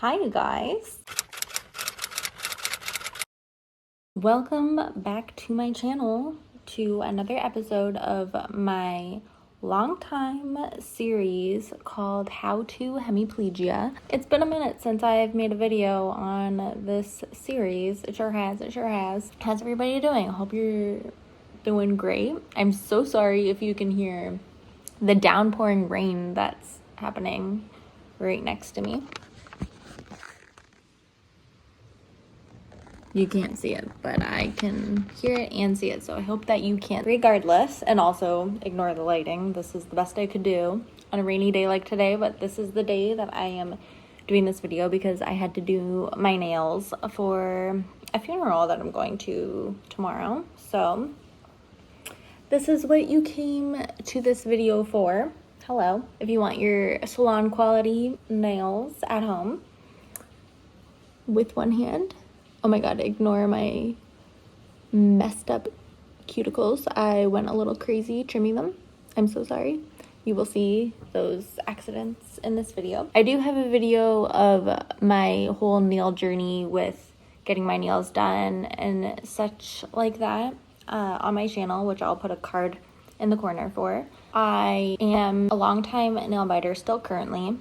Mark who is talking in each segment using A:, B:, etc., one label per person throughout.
A: Hi you guys, welcome back to my channel, to another episode of my long time series called How to Hemiplegia. It's been a minute since I've made a video on this series. It sure has. How's everybody doing? I hope you're doing great. I'm so sorry if you can hear the downpouring rain that's happening right next to me. You can't see it, but I can hear it and see it, so I hope that you can. Regardless, and also ignore the lighting, this is the best I could do on a rainy day like today, but this is the day that I am doing this video because I had to do my nails for a funeral that I'm going to tomorrow. So this is what you came to this video for. Hello. If you want your salon quality nails at home with one hand. Oh my god, ignore my messed up cuticles. I went a little crazy trimming them. I'm so sorry. You will see those accidents in this video. I do have a video of my whole nail journey with getting my nails done and such like that on my channel, which I'll put a card in the corner for. I am a long-time nail biter still currently,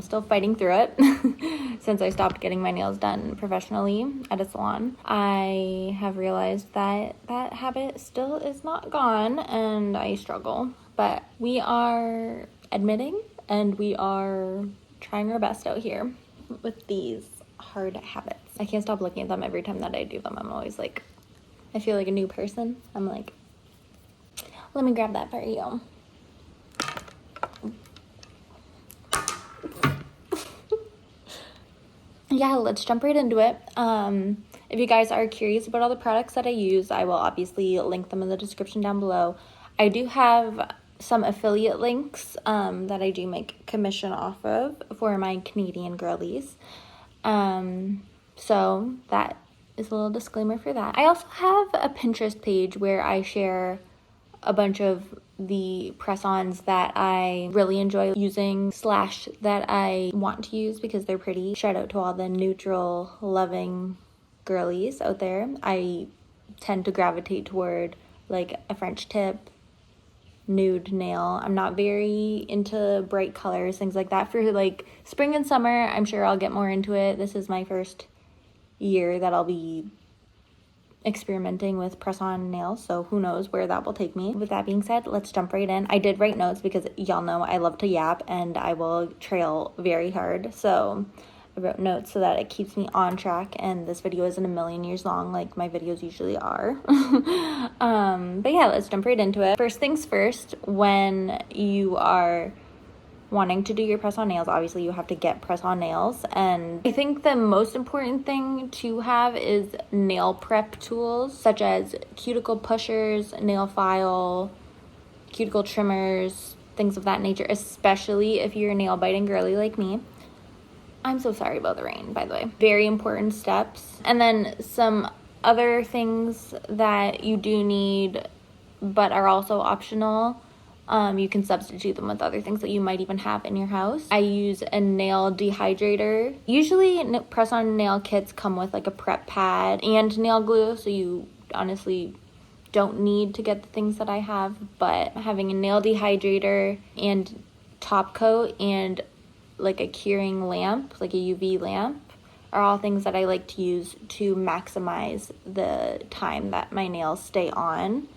A: still fighting through it since I stopped getting my nails done professionally at a salon. I have realized that that habit still is not gone and I struggle, but we are admitting and we are trying our best out here with these hard habits. I can't stop looking at them every time that I do them. I'm always like, I feel like a new person. I'm like, let me grab that for you. Yeah, let's jump right into it. If you guys are curious about all the products that I use, I will obviously link them in the description down below. I do have some affiliate links that I do make commission off of for my Canadian girlies. So that is a little disclaimer for that. I also have a Pinterest page where I share a bunch of the press-ons that I really enjoy using / that I want to use because they're pretty. Shout out to all the neutral loving girlies out there. I tend to gravitate toward like a French tip, nude nail. I'm not very into bright colors, things like that. For like spring and summer, I'm sure I'll get more into it. This is my first year that I'll be experimenting with press-on nails, so who knows where that will take me. With that being said, let's jump right in. I did write notes because y'all know I love to yap and I will trail very hard, so I wrote notes so that it keeps me on track and this video isn't a million years long like my videos usually are. But yeah, let's jump right into it. First things first, when you are wanting to do your press-on nails, obviously you have to get press-on nails, and I think the most important thing to have is nail prep tools such as cuticle pushers, nail file, cuticle trimmers, things of that nature, especially if you're a nail biting girly like me. I'm so sorry about the rain, by the way. Very important steps. And then some other things that you do need but are also optional. You can substitute them with other things that you might even have in your house. I use a nail dehydrator. Usually press-on nail kits come with like a prep pad and nail glue, so you honestly don't need to get the things that I have, but having a nail dehydrator and top coat and like a curing lamp, like a UV lamp, are all things that I like to use to maximize the time that my nails stay on.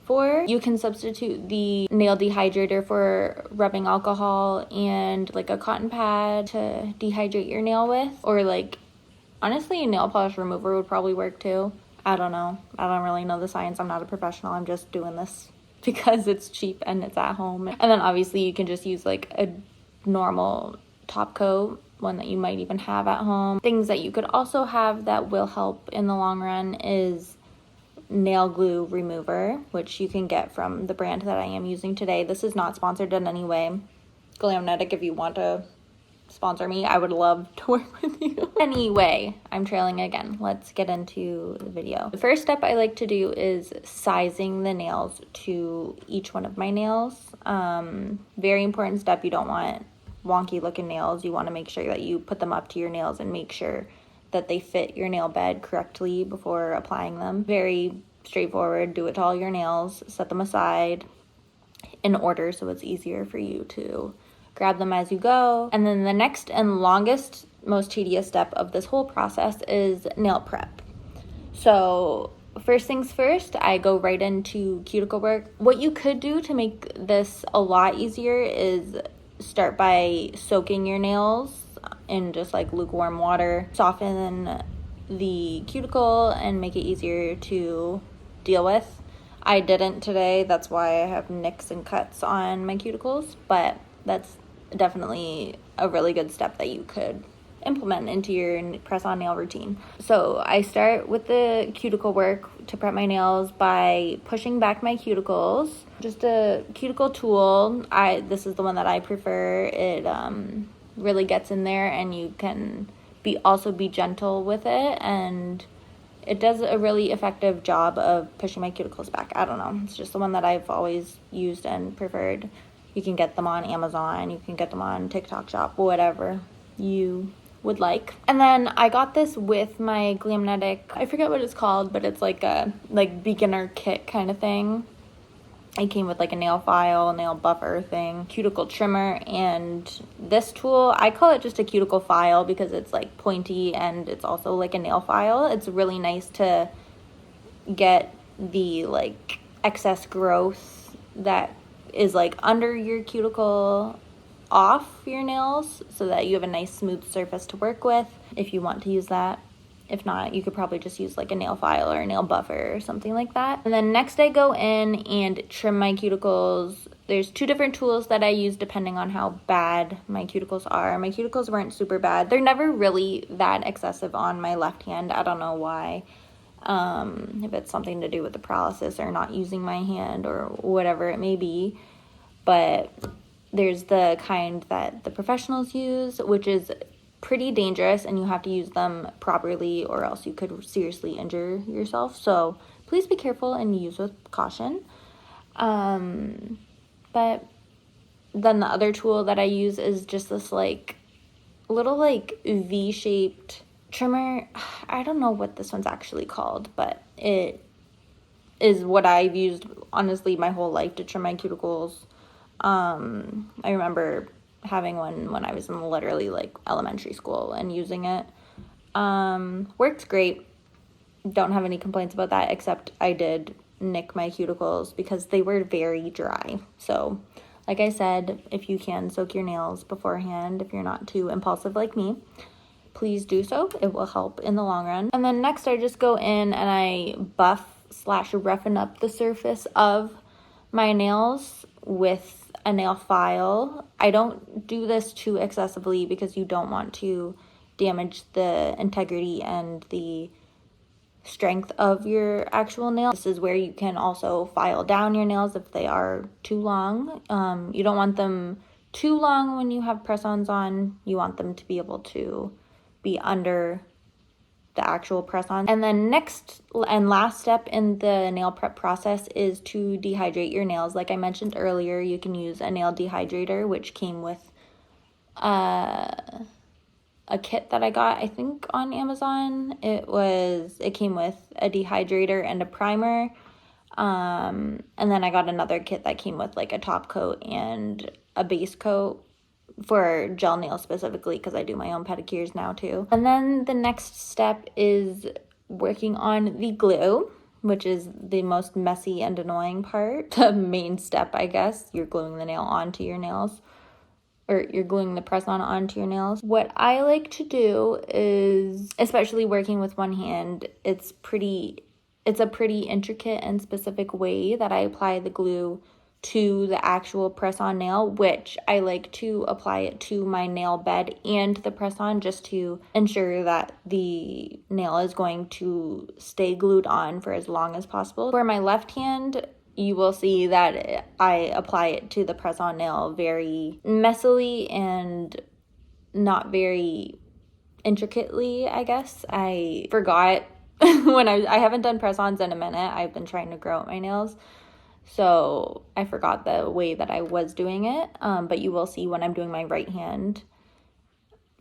A: You can substitute the nail dehydrator for rubbing alcohol and like a cotton pad to dehydrate your nail with, or like honestly a nail polish remover would probably work too. I don't know. I don't really know the science. I'm not a professional. I'm just doing this because it's cheap and it's at home. And then obviously you can just use like a normal top coat, one that you might even have at home. Things that you could also have that will help in the long run is nail glue remover, which you can get from the brand that I am using today. This is not sponsored in any way. Glamnetic, if you want to sponsor me, I would love to work with you. Anyway, I'm trailing again. Let's get into the video. The first step I like to do is sizing the nails to each one of my nails. Very important step. You don't want wonky looking nails, you want to make sure that you put them up to your nails and make sure that they fit your nail bed correctly before applying them. Very straightforward. Do it to all your nails, set them aside in order so it's easier for you to grab them as you go. And then the next and longest, most tedious step of this whole process is nail prep. So first things first, I go right into cuticle work. What you could do to make this a lot easier is start by soaking your nails in just like lukewarm water, soften the cuticle and make it easier to deal with. I didn't today, that's why I have nicks and cuts on my cuticles, but that's definitely a really good step that you could implement into your press-on nail routine. So I start with the cuticle work to prep my nails by pushing back my cuticles. Just a cuticle tool. This is the one that I prefer. It really gets in there, and you can also be gentle with it, and it does a really effective job of pushing my cuticles back. I don't know. It's just the one that I've always used and preferred. You can get them on Amazon. You can get them on TikTok Shop, whatever you would like. And then I got this with my Glamnetic, I forget what it's called, but it's like a beginner kit kind of thing. It came with like a nail file, nail buffer thing, cuticle trimmer, and this tool, I call it just a cuticle file because it's like pointy and it's also like a nail file. It's really nice to get the like excess growth that is like under your cuticle off your nails so that you have a nice smooth surface to work with if you want to use that. If not, you could probably just use like a nail file or a nail buffer or something like that. And then next I go in and trim my cuticles. There's two different tools that I use depending on how bad my cuticles are. My cuticles weren't super bad. They're never really that excessive on my left hand. I don't know why. If it's something to do with the paralysis or not using my hand or whatever it may be. But there's the kind that the professionals use, which is pretty dangerous, and you have to use them properly or else you could seriously injure yourself. So please be careful and use with caution. But then the other tool that I use is just this like little like V-shaped trimmer. I don't know what this one's actually called, but it is what I've used honestly my whole life to trim my cuticles. I remember having one when I was in literally like elementary school and using it. Worked great. Don't have any complaints about that, except I did nick my cuticles because they were very dry. So like I said, if you can soak your nails beforehand, if you're not too impulsive like me, please do so. It will help in the long run. And then next I just go in and I buff/roughen up the surface of my nails with a nail file. I don't do this too excessively because you don't want to damage the integrity and the strength of your actual nail. This is where you can also file down your nails if they are too long. You don't want them too long when you have press-ons on. You want them to be able to be under the actual press-on. And then next and last step in the nail prep process is to dehydrate your nails. Like I mentioned earlier, you can use a nail dehydrator, which came with a kit that I got, I think, on Amazon. It came with a dehydrator and a primer. And then I got another kit that came with like a top coat and a base coat for gel nails specifically because I do my own pedicures now too. And then the next step is working on the glue, which is the most messy and annoying part. The main step, I guess. You're gluing the nail onto your nails, or you're gluing the press-on onto your nails. What I like to do is, especially working with one hand, it's a pretty intricate and specific way that I apply the glue to the actual press-on nail, which I like to apply it to my nail bed and the press-on just to ensure that the nail is going to stay glued on for as long as possible. For my left hand, you will see that I apply it to the press-on nail very messily and not very intricately, I guess. I forgot when I haven't done press-ons in a minute. I've been trying to grow out my nails. So I forgot the way that I was doing it, but you will see when I'm doing my right hand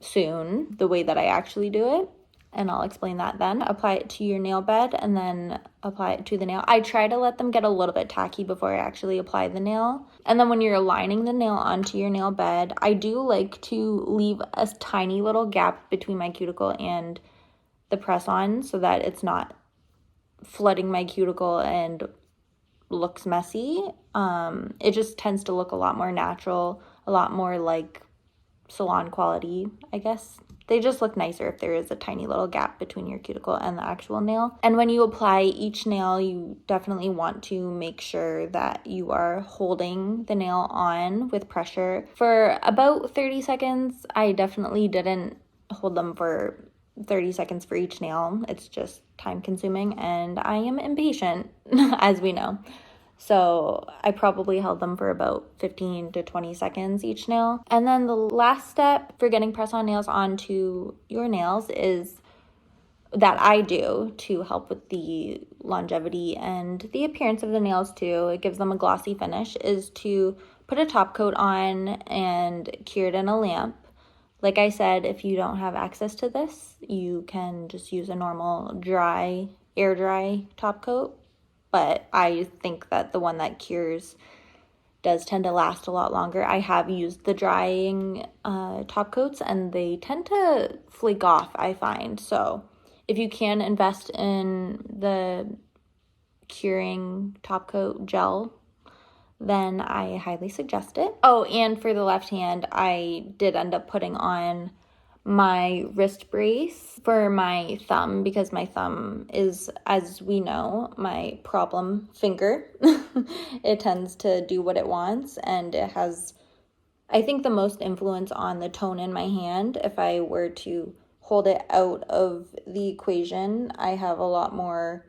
A: soon the way that I actually do it, and I'll explain that then. Apply it to your nail bed and then apply it to the nail. I try to let them get a little bit tacky before I actually apply the nail. And then when you're aligning the nail onto your nail bed, I do like to leave a tiny little gap between my cuticle and the press-on so that it's not flooding my cuticle and looks messy. It just tends to look a lot more natural, a lot more like salon quality, I guess. They just look nicer if there is a tiny little gap between your cuticle and the actual nail. And when you apply each nail, you definitely want to make sure that you are holding the nail on with pressure for about 30 seconds. I definitely didn't hold them for 30 seconds for each nail. It's just time consuming and I am impatient, as we know. So I probably held them for about 15 to 20 seconds each nail. And then the last step for getting press-on nails onto your nails is that I do to help with the longevity and the appearance of the nails too. It gives them a glossy finish, is to put a top coat on and cure it in a lamp. Like I said, if you don't have access to this, you can just use a normal dry, air dry top coat. But I think that the one that cures does tend to last a lot longer. I have used the drying top coats and they tend to flake off, I find. So if you can invest in the curing top coat gel, then I highly suggest it. Oh, and for the left hand, I did end up putting on my wrist brace for my thumb because my thumb is, as we know, my problem finger. It tends to do what it wants, and it has, I think, the most influence on the tone in my hand. If I were to hold it out of the equation, I have a lot more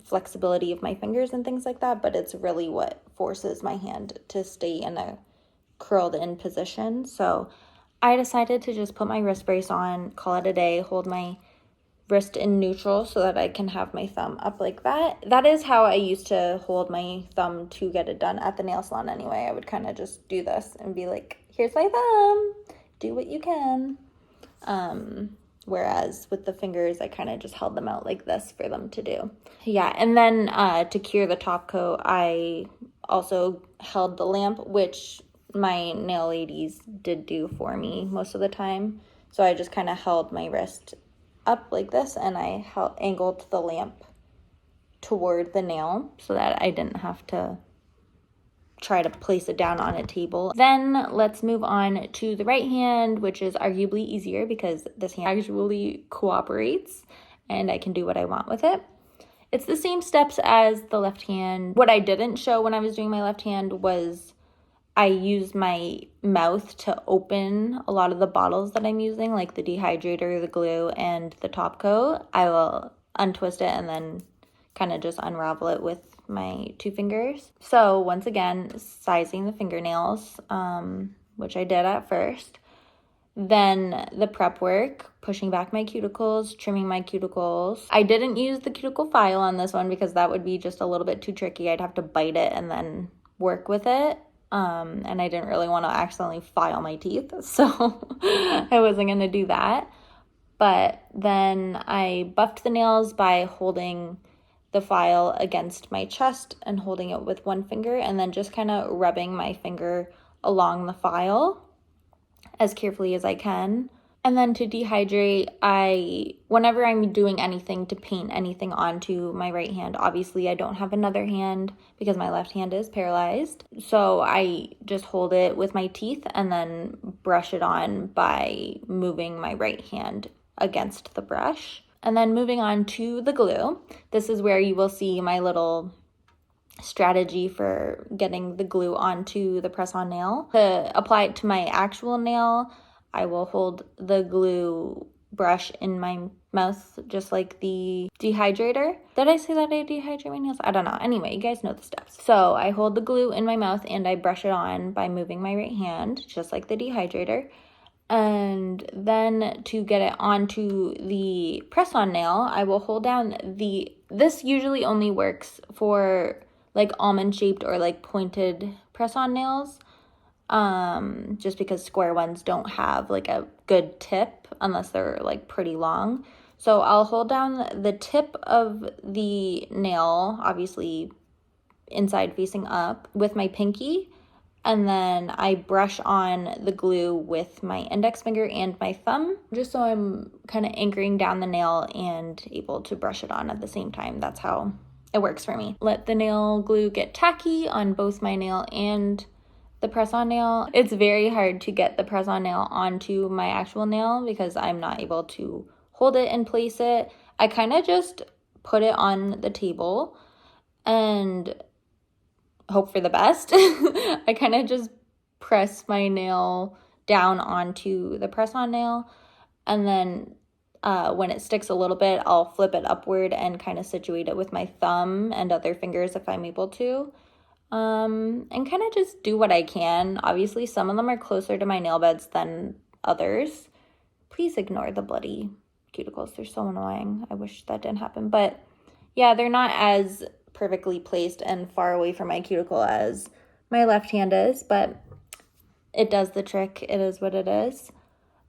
A: flexibility of my fingers and things like that, but it's really what forces my hand to stay in a curled in position. So I decided to just put my wrist brace on, call it a day, hold my wrist in neutral so that I can have my thumb up like that. That is how I used to hold my thumb to get it done at the nail salon anyway. I would kind of just do this and be like, here's my thumb, do what you can. Whereas with the fingers, I kind of just held them out like this for them to do. Yeah, and then to cure the top coat, I also held the lamp, which my nail ladies did do for me most of the time. So I just kind of held my wrist up like this and I angled the lamp toward the nail so that I didn't have to try to place it down on a table. Then let's move on to the right hand, which is arguably easier because this hand actually cooperates and I can do what I want with it. It's the same steps as the left hand. What I didn't show when I was doing my left hand was I use my mouth to open a lot of the bottles that I'm using, like the dehydrator, the glue, and the top coat. I will untwist it and then kind of just unravel it with my two fingers. So once again, sizing the fingernails, which I did at first. Then the prep work, pushing back my cuticles, trimming my cuticles. I didn't use the cuticle file on this one because that would be just a little bit too tricky. I'd have to bite it and then work with it. And I didn't really want to accidentally file my teeth, so I wasn't going to do that. But then I buffed the nails by holding the file against my chest and holding it with one finger and then just kind of rubbing my finger along the file as carefully as I can. And then to dehydrate, whenever I'm doing anything to paint anything onto my right hand, obviously I don't have another hand because my left hand is paralyzed. So I just hold it with my teeth and then brush it on by moving my right hand against the brush. And then moving on to the glue. This is where you will see my little strategy for getting the glue onto the press-on nail. To apply it to my actual nail, I will hold the glue brush in my mouth just like the dehydrator. Did I say that I dehydrate my nails? I don't know. Anyway, you guys know the steps. So I hold the glue in my mouth and I brush it on by moving my right hand just like the dehydrator. And then to get it onto the press-on nail, I will hold down this usually only works for like almond shaped or like pointed press-on nails. Just because square ones don't have like a good tip unless they're like pretty long. So I'll hold down the tip of the nail, obviously inside facing up, with my pinky, and then I brush on the glue with my index finger and my thumb, just so I'm kind of anchoring down the nail and able to brush it on at the same time. That's how it works for me. Let the nail glue get tacky on both my nail and the press-on nail. It's very hard to get the press-on nail onto my actual nail because I'm not able to hold it and place it. I kind of just put it on the table and hope for the best. I kind of just press my nail down onto the press-on nail, and then when it sticks a little bit, I'll flip it upward and kind of situate it with my thumb and other fingers if I'm able to. And kind of just do what I can. Obviously, some of them are closer to my nail beds than others. Please ignore the bloody cuticles. They're so annoying. I wish that didn't happen. But yeah, they're not as perfectly placed and far away from my cuticle as my left hand is, but it does the trick. It is what it is.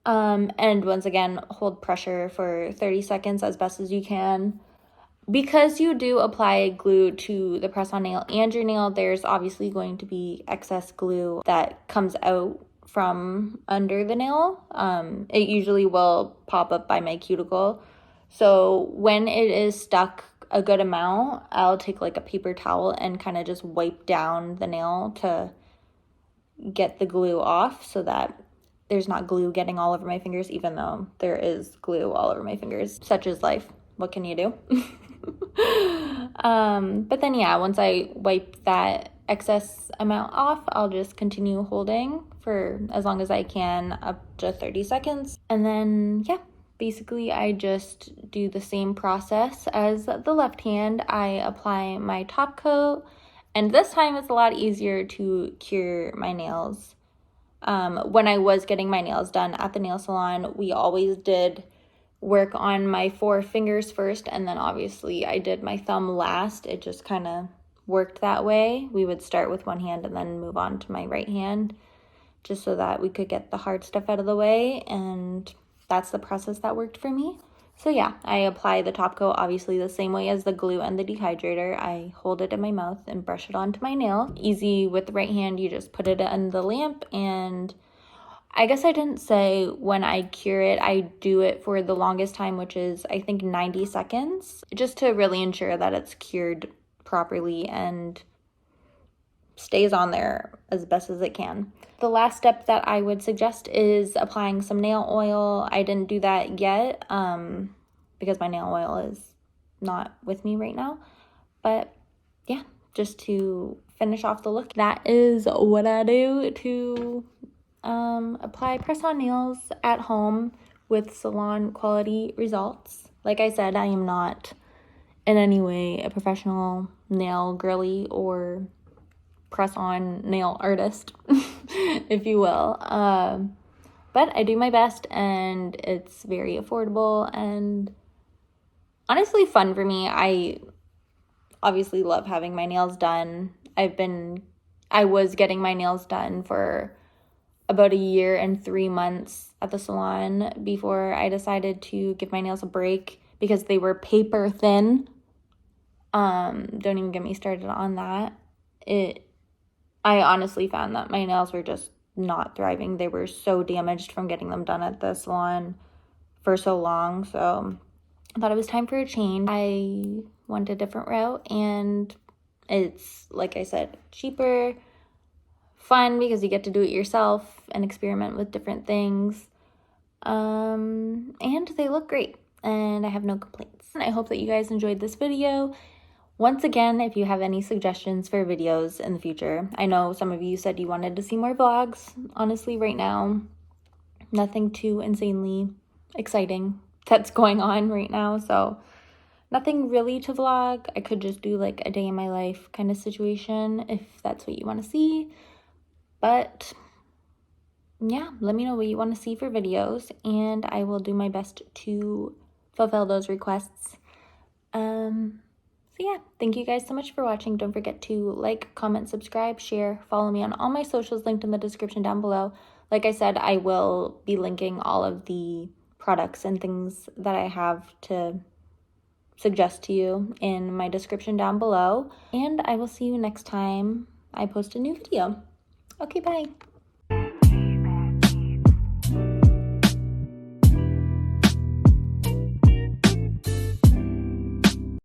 A: And once again, hold pressure for 30 seconds as best as you can. Because you do apply glue to the press-on nail and your nail, there's obviously going to be excess glue that comes out from under the nail. It usually will pop up by my cuticle. So when it is stuck a good amount, I'll take like a paper towel and kind of just wipe down the nail to get the glue off so that there's not glue getting all over my fingers, even though there is glue all over my fingers. Such is life. What can you do? But then yeah, once I wipe that excess amount off, I'll just continue holding for as long as I can, up to 30 seconds. And then yeah, basically I just do the same process as the left hand. I apply my top coat, and this time it's a lot easier to cure my nails. When I was getting my nails done at the nail salon, we always did work on my 4 fingers first, and then obviously I did my thumb last. It just kind of worked that way. We would start with one hand and then move on to my right hand, just so that we could get the hard stuff out of the way, and that's the process that worked for me. So yeah, I apply the top coat obviously the same way as the glue and the dehydrator. I hold it in my mouth and brush it onto my nail. Easy with the right hand, you just put it on the lamp, and I guess I didn't say when I cure it, I do it for the longest time, which is I think 90 seconds, just to really ensure that it's cured properly and stays on there as best as it can. The last step that I would suggest is applying some nail oil. I didn't do that yet because my nail oil is not with me right now. But yeah, just to finish off the look, that is what I do to apply press-on nails at home with salon quality results. Like I said, I am not in any way a professional nail girly or press-on nail artist, if you will. But I do my best, and it's very affordable and honestly fun for me. I obviously love having my nails done. I was getting my nails done for about 1 year and 3 months at the salon before I decided to give my nails a break because they were paper thin. Don't even get me started on that. I honestly found that my nails were just not thriving. They were so damaged from getting them done at the salon for so long. So I thought it was time for a change. I went a different route, and it's, like I said, cheaper, fun because you get to do it yourself and experiment with different things. And they look great, and I have no complaints. I hope that you guys enjoyed this video. Once again, if you have any suggestions for videos in the future, I know some of you said you wanted to see more vlogs. Honestly, right now, nothing too insanely exciting that's going on right now, so nothing really to vlog. I could just do like a day in my life kind of situation if that's what you want to see. But yeah, let me know what you want to see for videos, and I will do my best to fulfill those requests. But yeah, thank you guys so much for watching. Don't forget to like, comment, subscribe, share, follow me on all my socials linked in the description down below. Like I said, I will be linking all of the products and things that I have to suggest to you in my description down below. And I will see you next time I post a new video. Okay, bye.